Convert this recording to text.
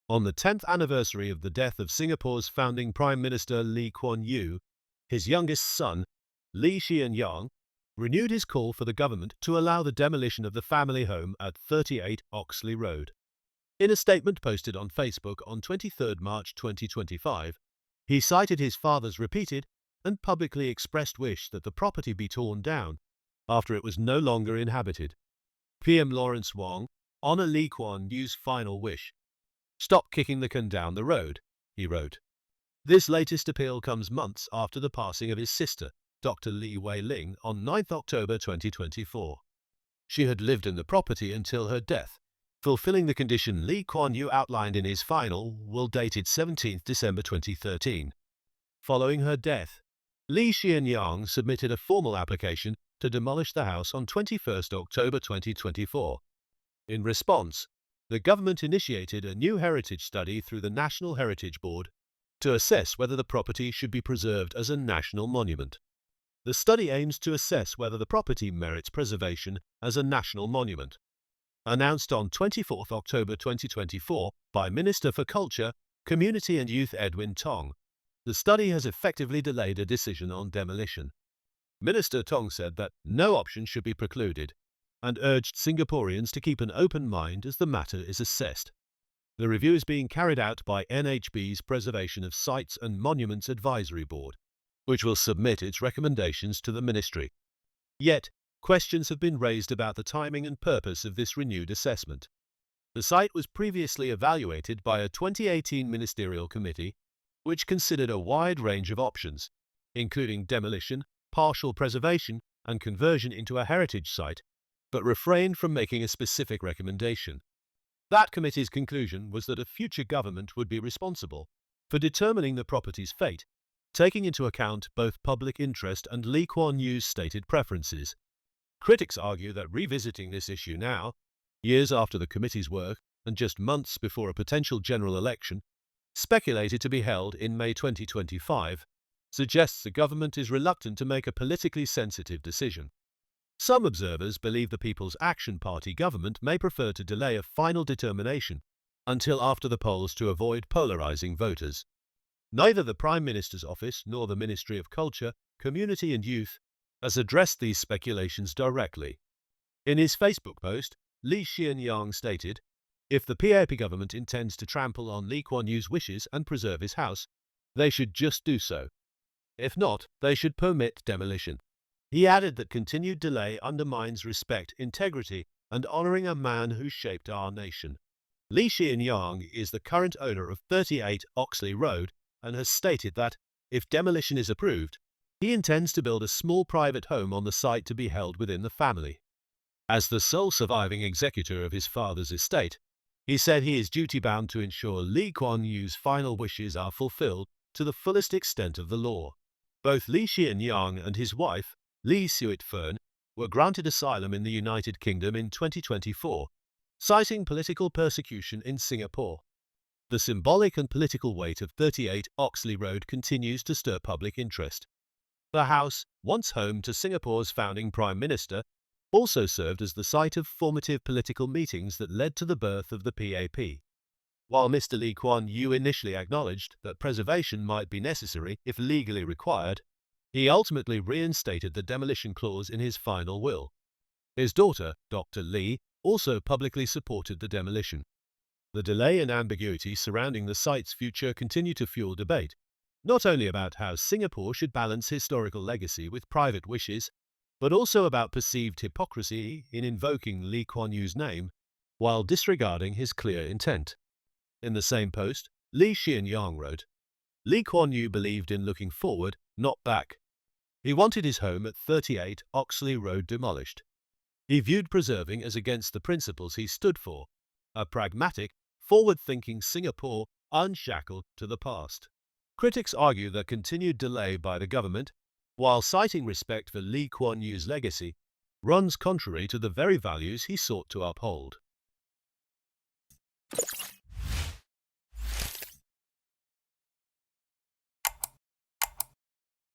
On the 10th anniversary of the death of Singapore's founding Prime Minister Lee Kuan Yew, his youngest son, Hsien Yang, renewed his call for the government to allow the demolition of the family home at 38 Oxley Road. In a statement posted on Facebook on 23 March 2025, he cited his father's repeated and publicly expressed wish that the property be torn down after it was no longer inhabited. PM Lawrence Wong, honor Lee Kuan Yew's final wish. Stop kicking the can down the road, he wrote. This latest appeal comes months after the passing of his sister, Dr. Lee Wei Ling, on 9 October 2024. She had lived in the property until her death, fulfilling the condition Lee Kuan Yew outlined in his final will dated 17 December 2013. Following her death, Hsien Yang submitted a formal application to demolish the house on 21 October 2024. In response, the government initiated a new heritage study through the National Heritage Board to assess whether the property should be preserved as a national monument. The study aims to assess whether the property merits preservation as a national monument. Announced on 24 October 2024 by Minister for Culture, Community and Youth Edwin Tong, the study has effectively delayed a decision on demolition. Minister Tong said that no option should be precluded and urged Singaporeans to keep an open mind as the matter is assessed. The review is being carried out by NHB's Preservation of Sites and Monuments Advisory Board, which will submit its recommendations to the ministry. Yet, questions have been raised about the timing and purpose of this renewed assessment. The site was previously evaluated by a 2018 ministerial committee, which considered a wide range of options, including demolition, partial preservation, and conversion into a heritage site, but refrained from making a specific recommendation. That committee's conclusion was that a future government would be responsible for determining the property's fate, taking into account both public interest and Lee Kuan Yew's stated preferences. Critics argue that revisiting this issue now, years after the committee's work and just months before a potential general election, speculated to be held in May 2025, suggests the government is reluctant to make a politically sensitive decision. Some observers believe the People's Action Party government may prefer to delay a final determination until after the polls to avoid polarizing voters. Neither the Prime Minister's office nor the Ministry of Culture, Community and Youth has addressed these speculations directly. In his Facebook post, Hsien Yang stated, "If the PAP government intends to trample on Lee Kuan Yew's wishes and preserve his house, they should just do so. If not, they should permit demolition." He added that continued delay undermines respect, integrity, and honoring a man who shaped our nation. Hsien Yang is the current owner of 38 Oxley Road and has stated that, if demolition is approved, he intends to build a small private home on the site to be held within the family. As the sole surviving executor of his father's estate, he said he is duty-bound to ensure Lee Kuan Yew's final wishes are fulfilled to the fullest extent of the law. Both Hsien Yang and his wife, Lee Suet Fern, were granted asylum in the United Kingdom in 2024, citing political persecution in Singapore. The symbolic and political weight of 38 Oxley Road continues to stir public interest. The house, once home to Singapore's founding Prime Minister, also served as the site of formative political meetings that led to the birth of the PAP. While Mr. Lee Kuan Yew initially acknowledged that preservation might be necessary if legally required, he ultimately reinstated the demolition clause in his final will. His daughter, Dr. Lee, also publicly supported the demolition. The delay and ambiguity surrounding the site's future continue to fuel debate, not only about how Singapore should balance historical legacy with private wishes, but also about perceived hypocrisy in invoking Lee Kuan Yew's name while disregarding his clear intent. In the same post, Hsien Yang wrote, "Lee Kuan Yew believed in looking forward, not back. He wanted his home at 38 Oxley Road demolished. He viewed preserving as against the principles he stood for, a pragmatic, forward-thinking Singapore unshackled to the past." Critics argue that continued delay by the government, while citing respect for Lee Kuan Yew's legacy, runs contrary to the very values he sought to uphold.